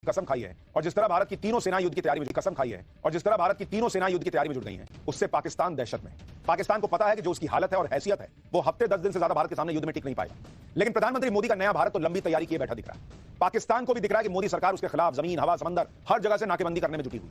कसम खाई है और जिस तरह भारत की तीनों सेना युद्ध की तैयारी में कसम खाई है और जिस तरह भारत की तीनों सेना युद्ध की तैयारी में जुट गई हैं, उससे पाकिस्तान दहशत में। पाकिस्तान को पता है कि जो उसकी हालत है और हैसियत है, वो हफ्ते 10 दिन से ज्यादा भारत के सामने युद्ध में टिक नहीं पाएगा। लेकिन प्रधानमंत्री मोदी का नया भारत तो लंबी तैयारी किए बैठा दिख रहा है। पाकिस्तान को भी दिख रहा है कि मोदी सरकार उसके खिलाफ जमीन, हवा, समंदर हर जगह से नाकेबंदी करने में जुटी हुई,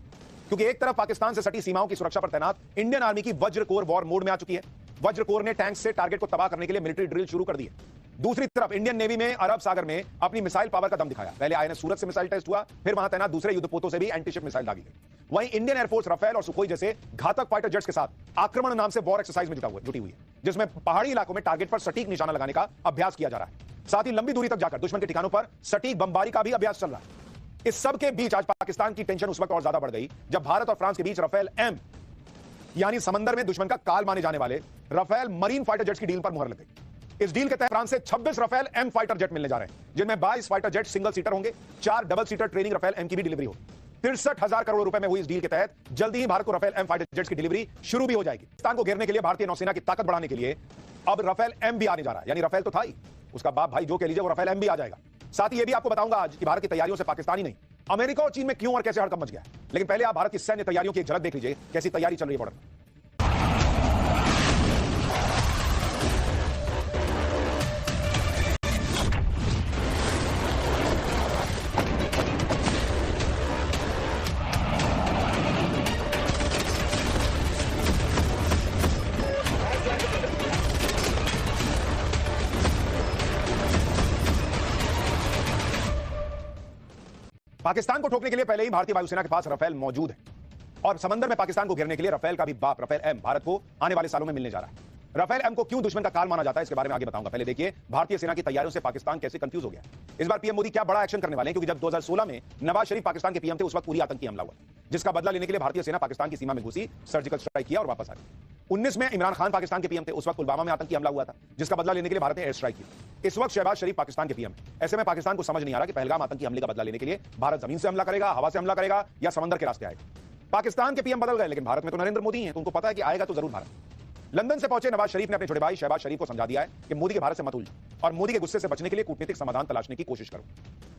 क्योंकि एक तरफ पाकिस्तान से सटी सीमाओं की सुरक्षा पर तैनात इंडियन आर्मी की वज्र कोर वॉर मोड में आ चुकी है। वज्र कोर ने टैंक से टारगेट को तबाह करने के लिए मिलिट्री ड्रिल शुरू कर दी है। दूसरी तरफ इंडियन नेवी में अरब सागर में अपनी मिसाइल पावर का दम दिखाया। पहले आईएनएस सूरत से मिसाइल टेस्ट हुआ, फिर वहां तैनात दूसरे युद्धपोतों से भी एंटीशिप मिसाइल दागी गई। वहीं इंडियन एयरफोर्स राफेल और सुखोई जैसे घातक फाइटर जेट्स के साथ आक्रमण नाम से वॉर एक्सरसाइज में जुटी हुई है, जिसमें पहाड़ी इलाकों में टारगेट पर सटीक निशाना लगाने का अभ्यास किया जा रहा है। साथ ही लंबी दूरी तक जाकर दुश्मन के ठिकानों पर सटीक बमबारी का भी अभ्यास चल रहा है। इस सब के बीच आज पाकिस्तान की टेंशन उस वक्त और ज्यादा बढ़ गई जब भारत और फ्रांस के बीच राफेल एम यानी समंदर में दुश्मन का काल माने जाने वाले राफेल मरीन फाइटर जेट्स की डील पर मुहर लग गई। इस डील के तहत फ्रांस से 26 राफेल एम फाइटर जेट मिलने जा रहे हैं, जिनमें 22 फाइटर जेट सिंगल सीटर होंगे, 4 double seater training Rafale M की भी डिलीवरी होगी। 63,000 करोड़ रुपए में हुई इस डील के तहत जल्दी ही भारत को राफेल एम फाइटर जेट्स की डिलीवरी शुरू भी हो जाएगी। पाकिस्तान को घेरने के लिए भारतीय नौसेना की ताकत बढ़ाने के लिए अब राफेल एम भी आने जा रहा है। यानी राफेल तो था ही, उसका बाप भाई जो कह लीजिए वो राफेल एम भी आ जाएगा। साथ ही ये भी आपको बताऊंगा आज कि भारत की तैयारियों से पाकिस्तान ही नहीं, अमेरिका और चीन में क्यों और कैसे हड़कंप मच गया। लेकिन पहले आप भारत की सैन्य तैयारियों की एक झलक देख लीजिए, कैसी तैयारी चल रही है बॉर्डर में। पाकिस्तान को ठोकने के लिए पहले ही भारतीय वायुसेना के पास राफेल मौजूद है और समंदर में पाकिस्तान को घेरने के लिए राफेल का भी बाप राफेल एम भारत को आने वाले सालों में मिलने जा रहा है। राफेल एम को क्यों दुश्मन का काल माना जाता है, इसके बारे में आगे बताऊंगा। पहले देखिए भारतीय सेना की तैयारियों से पाकिस्तान कैसे कंफ्यूज हो गया। इस बार पीएम मोदी क्या बड़ा एक्शन करने वाले हैं, क्योंकि जब 2016 में नवाज शरीफ पाकिस्तान के पीएम थे, उस वक्त पूरी आतंकी हमला हुआ, जिसका बदला लेने के लिए भारतीय सेना पाकिस्तान की सीमा में घुसी, सर्जिकल स्ट्राइक किया और वापस आ गई। 19 में इमरान खान पाकिस्तान के पीएम थे, उस वक्त पुलवामा में आतंकी हमला हुआ था, जिसका बदला लेने के लिए भारत ने एयर स्ट्राइक किया। इस वक्त शहबाज शरीफ पाकिस्तान के पीएम है। ऐसे में पाकिस्तान को समझ नहीं आ रहा कि पहलगाम आतंकी हमले का बदला लेने के लिए भारत जमीन से हमला करेगा, हवा से हमला करेगा या समंदर के रास्ते आएगा। पाकिस्तान के पीएम बदल गए, लेकिन भारत में तो नरेंद्र मोदी हैं, तो उनको पता है कि आएगा तो जरूर भारत। लंदन से पहुंचे नवाज शरीफ ने अपने छोटे भाई शहबाज शरीफ को समझा दिया है कि मोदी के भारत से मत उलझो और मोदी के गुस्से से बचने के लिए कूटनीतिक समाधान तलाशने की कोशिश करो।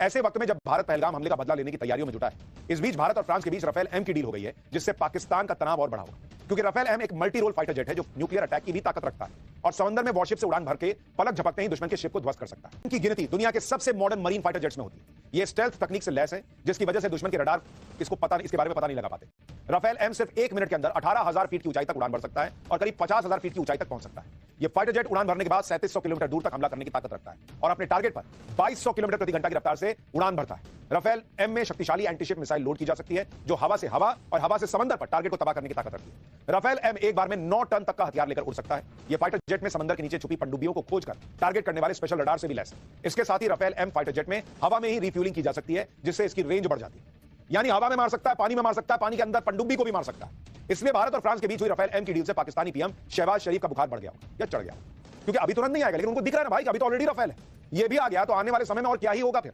ऐसे वक्त में जब भारत पहलगाम हमले का बदला लेने की तैयारियों में जुटा है, इस बीच भारत और फ्रांस के बीच राफेल एम की डील हो गई है, जिससे पाकिस्तान का तनाव और बढ़ा होगा, क्योंकि राफेल एम एक मल्टी रोल फाइटर जेट है जो न्यूक्लियर अटैक की भी ताकत रखता है और समंदर में वॉरशिप से उड़ान भर के पलक झपकते ही दुश्मन के शिप को ध्वस्त कर सकता है। इनकी गिनती दुनिया के सबसे मॉडर्न मरीन फाइटर जेट्स में होती है। ये स्टेल्थ तकनीक से लैस है, जिसकी वजह से दुश्मन के रडार इसके बारे में पता नहीं लगा पाते। राफेल एम सिर्फ 1 मिनट के अंदर 18,000 फीट की ऊंचाई तक उड़ान भर सकता है और करीब 50,000 फीट की ऊंचाई तक पहुंच सकता है। ये फाइटर जेट उड़ान भरने के बाद 3700 किलोमीटर दूर तक हमला करने की ताकत रखता है और अपने टारगेट पर 2200 किलोमीटर प्रति घंटा की रफ्तार से उड़ान भरता है। राफेल एम में शक्तिशाली एंटीशिप मिसाइल लोड की जा सकती है, जो हवा से हवा और हवा से समंदर पर टारगेट को तबाह करने की ताकत रखती है। राफेल एम एक बार में 9 टन तक का हथियार लेकर उड़ सकता है। ये फाइटर जेट में समंदर के नीचे छुपी पनडुब्बियों को खोजकर टारगेट करने वाले स्पेशल रडार से भी लैस है। इसके साथ ही राफेल एम फाइटर जेट में हवा में ही रिफ्यूलिंग की जा सकती है, जिससे इसकी रेंज बढ़ जाती है। यानी हवा में मार सकता है, पानी में मार सकता है, पानी के अंदर पनडुब्बी को भी मार सकता है। इसलिए भारत और फ्रांस के बीच हुई राफेल एम की डील से पाकिस्तानी पीएम शहबाज शरीफ का बुखार बढ़ गया या चढ़ गया, क्योंकि अभी तुरंत नहीं आएगा, लेकिन उनको दिख रहा है ना भाई, अभी तो ऑलरेडी राफेल है, ये भी आ गया तो आने वाले समय में और क्या ही होगा। फिर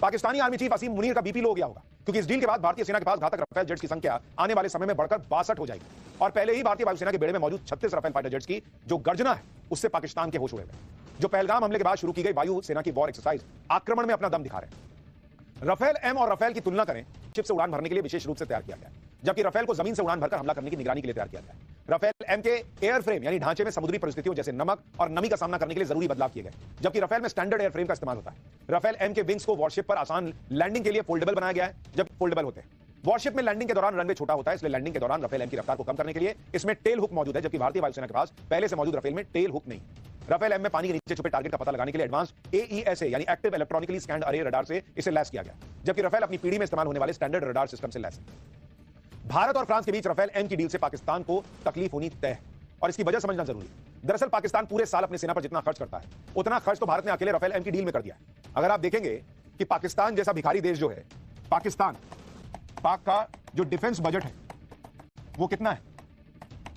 पाकिस्तानी आर्मी चीफ असीम मुनीर का बीपी लो हो गया होगा, क्योंकि इस डील के बाद भारतीय सेना के पास घातक राफेल जेट्स की संख्या आने वाले समय में बढ़कर 62 हो जाएगी और पहले ही भारतीय वायुसेना के बेड़े में मौजूद 36 राफेल फाइटर जेट्स की जो गर्जना है, उससे पाकिस्तान के होश उड़ गए। जो पहलगाम हमले के बाद शुरू की गई वायु सेना की वॉर एक्सरसाइज आक्रमण में अपना दम दिखा रहे हैं। राफेल एम और राफेल की तुलना करें, शिप से उड़ान भरने के लिए विशेष रूप से तैयार किया गया है, जबकि राफेल को जमीन से उड़ान भरकर हमला करने की निगरानी के लिए तैयार किया गया है। राफेल एम के एयर फ्रेम यानी ढांचे में समुद्री परिस्थितियों जैसे नमक और नमी का सामना करने के लिए जरूरी बदलाव किए गए, जबकि राफेल में स्टैंडर्ड एयर फ्रेम का इस्तेमाल होता है। राफेल एम के विंग्स को वॉरशिप पर आसान लैंडिंग के लिए फोल्डेबल बनाया गया है। जब फोल्डेबल होते हैं, वॉरशिप में लैंडिंग के दौरान रनवे छोटा होता है, इसलिए लैंडिंग के दौरान राफेल एम की रफ्तार को कम करने के लिए इसमें टेल हुक मौजूद है, जबकि भारतीय वायुसेना के पास पहले से मौजूद राफेल में टेल हुक नहीं। राफेल एम में पानी के नीचे छुपे टारगेट का पता लगाने के लिए एडवांस्ड AESA यानी एक्टिव इलेक्ट्रॉनिकली स्कैन्ड अरे रडार से इसे लैस किया गया, जबकि राफेल अपनी पीढ़ी में इस्तेमाल होने वाले स्टैंडर्ड रडार सिस्टम से लैस है। भारत और फ्रांस के बीच राफेल एम की डील से पाकिस्तान को तकलीफ होनी तय है और इसकी वजह समझना जरूरी है। दरअसल पाकिस्तान पूरे साल अपनी सेना पर जितना खर्च करता है, उतना खर्च तो भारत ने अकेले राफेल एम की डील में कर दिया है। अगर आप देखेंगे कि पाकिस्तान जैसा भिखारी देश जो है, पाक का जो डिफेंस बजट है वो कितना है?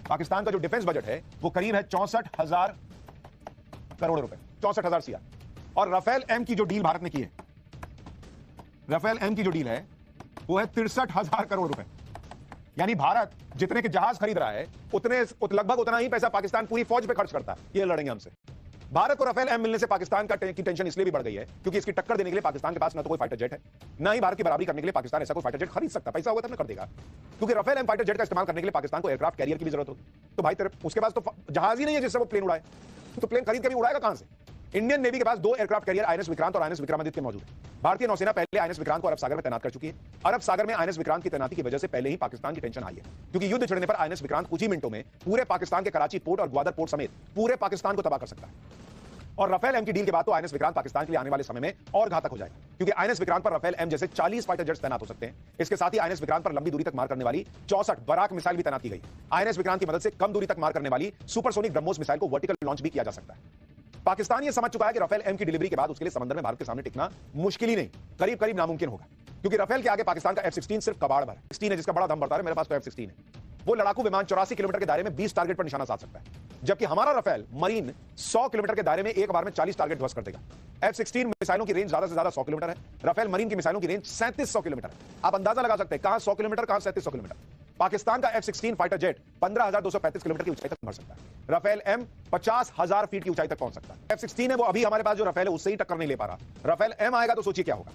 पाकिस्तान का जो डिफेंस बजट है वो करीब है 64,000 करोड़ रुपए, 64,000 CR। और राफेल एम की जो डील भारत ने की है, राफेल एम की जो डील है वो है 63,000 करोड़ रुपए। यानी भारत जितने के जहाज खरीद रहा है, लगभग उतना ही पैसा पाकिस्तान पूरी फौज पे खर्च करता है। ये लड़ेंगे हमसे। भारत को राफेल एम मिलने से पाकिस्तान की टेंशन इसलिए भी बढ़ गई है क्योंकि इसकी टक्कर देने के लिए पाकिस्तान के पास ना तो कोई फाइटर जेट है, ना ही भारत की बराबरी करने के लिए पाकिस्तान ऐसा कोई फाइटर जेट खरीद सकता। पैसा होगा तब ना कर देगा, क्योंकि राफेल एम फाइटर जेट का इस्तेमाल करने के लिए पाकिस्तान को एयरक्राफ्ट कैरियर की भी जरूरत होगी। तो भाई तेरे उसके पास तो जहाज ही नहीं है जिससे वो प्लेन उड़ाए, तो प्लेन खरीद के भी उड़ाएगा कहां से? इंडियन नेवी के पास 2 एयरक्राफ्ट कैरियर आईएनएस विक्रांत और आईएनएस विक्रमादित्य मौजूद है। भारतीय नौसेना पहले आईएनएस विक्रांत को अरब सागर में तैनात कर चुकी है। अरब सागर में आईएनएस विक्रांत की तैनाती की वजह से पहले ही पाकिस्तान की टेंशन आई है, क्योंकि युद्ध छिड़ने पर आईएनएस विक्रांत कुछ ही मिनटों में पूरे पाकिस्तान के कराची पोर्ट और ग्वादर पोर्ट समेत पूरे पाकिस्तान को तबाह कर सकता है। और राफेल एम की डील के बाद तो आईएनएस विक्रांत पाकिस्तान के लिए आने वाले समय में और घातक हो जाएगा, क्योंकि आईएनएस विक्रांत पर राफेल एम जैसे 40 फाइटर जेट्स तैनात हो सकते हैं। इसके साथ ही आईएनएस विक्रांत पर लंबी दूरी तक मार करने वाली 64 बराक मिसाइल भी तैनात की गई। आईएनएस विक्रांत की मदद से कम दूरी तक मार करने वाली सुपरसोनिक ब्रह्मोस मिसाइल को वर्टिकल लॉन्च भी किया जा सकता है। पाकिस्तान ये समझ चुका है कि राफेल एम की डिलीवरी के बाद उसके लिए समंदर में भारत के सामने टिकना मुश्किल ही नहीं, करीब करीब नामुमकिन होगा, क्योंकि राफेल के आगे पाकिस्तान का F-16 सिर्फ कबाड़ भर 16 है, जिसका बड़ा दम बढ़ता है। मेरे पास तो F-16 है। वो लड़ाकू विमान 84 किलोमीटर के दायरे में 20 टारगेट पर निशाना साध सकता है, जबकि हमारा राफेल मरीन 100 किलोमीटर के दायरे में एक बार में 40 टारगेट ध्वस्त कर देगा। F-16 मिसाइलों की रेंज ज्यादा से ज्यादा 100 किलोमीटर है, राफेल मरीन की मिसाइलों की रेंज 3700 किलोमीटर है। आप अंदाजा लगा सकते हैं कहां 100 किलोमीटर, कहां 3700 किलोमीटर। पाकिस्तान का F-16 फाइटर जेट 15,235 किलोमीटर की ऊंचाई तक बढ़ सकता है। राफेल एम 50,000 फीट की ऊंचाई तक पहुंच सकता है। F-16 है वो अभी हमारे पास जो राफेल है उससे ही टक्कर नहीं ले पा रहा। राफेल एम आएगा तो सोचिए क्या होगा।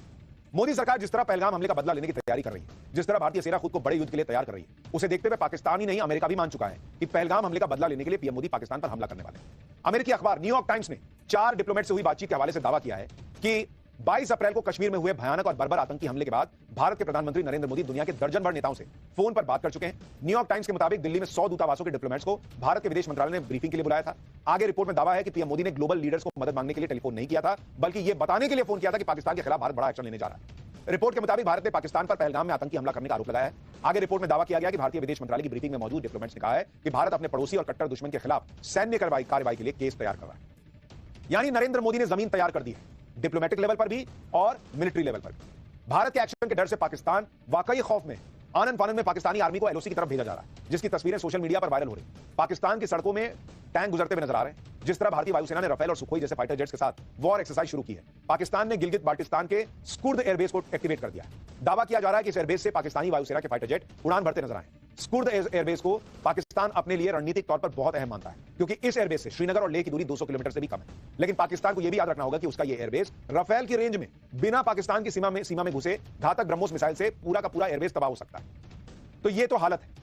मोदी सरकार जिस तरह पहलगाम हमले का बदला लेने की तैयारी कर रही है, जिस तरह भारतीय सेना खुद को बड़े युद्ध के लिए तैयार कर रही है, उसे देखते हुए पाकिस्तान ही नहीं अमेरिका भी मान चुका है कि पहलगाम हमले का बदला लेने के लिए पीएम मोदी पाकिस्तान पर हमला करने वाले हैं। अमेरिकी अखबार न्यूयॉर्क टाइम्स ने 4 डिप्लोमेट से हुई बातचीत के हवाले से दावा किया है कि 22 अप्रैल को कश्मीर में हुए भयानक और बर्बर आतंकी हमले के बाद भारत के प्रधानमंत्री नरेंद्र मोदी दुनिया के दर्जन भर नेताओं से फोन पर बात कर चुके हैं। न्यूयॉर्क टाइम्स के मुताबिक दिल्ली में 100 दूतावासों के डिप्लोमेट्स को भारत के विदेश मंत्रालय ने ब्रीफिंग के लिए बुलाया था। आगे रिपोर्ट में दावा है कि पीएम मोदी ने ग्लोबल लीडर्स को मदद मांगने के लिए टेलीफोन नहीं किया था, बल्कि यह बताने के लिए फोन किया था कि पाकिस्तान के खिलाफ भारत बड़ा एक्शन लेने जा रहा है। रिपोर्ट के मुताबिक भारत ने पाकिस्तान पर पहलगाम में आतंकी हमला करने का आरोप लगाया है। आगे रिपोर्ट में दावा किया गया कि भारतीय विदेश मंत्रालय की ब्रीफिंग में मौजूद डिप्लोमेट्स ने कहा है कि भारत अपने पड़ोसी और कट्टर दुश्मन के खिलाफ सैन्य कार्रवाई के लिए केस तैयार कर रहा है। यानी नरेंद्र मोदी ने जमीन तैयार कर दी है, डिप्लोमेटिक लेवल पर भी और मिलिट्री लेवल पर भी। भारत के एक्शन के डर से पाकिस्तान वाकई खौफ में आनंद फानंद में पाकिस्तानी आर्मी को एलओसी की तरफ भेजा जा रहा है, जिसकी तस्वीरें सोशल मीडिया पर वायरल हो रही है। पाकिस्तान की सड़कों में टैंक गुजरते हुए नजर आ रहे हैं। जिस तरह भारतीय वायुसेना ने राफेल और सुखोई जैसे फाइटर जेट्स के साथ वॉर एक्सरसाइज शुरू की है, पाकिस्तान ने गिलगित बाल्टिस्तान के स्कुर्द एयरबेस को एक्टिवेट कर दिया है। दावा किया जा रहा है कि इस एयरबेस से पाकिस्तानी वायुसेना के फाइटर जेट उड़ान भरते नजर आए। स्कुर्द एयरबेस को पाकिस्तान अपने लिए रणनीतिक तौर पर बहुत अहम मानता है, क्योंकि इस एयरबेस से श्रीनगर और लेह की दूरी 200 किलोमीटर से भी कम है। लेकिन पाकिस्तान को यह भी याद रखना होगा कि उसका यह एयरबेस राफेल की रेंज में बिना पाकिस्तान की सीमा में घुसे घातक ब्रह्मोस मिसाइल से पूरा का पूरा एयरबेस तबाह हो सकता है। तो यह तो हालत है।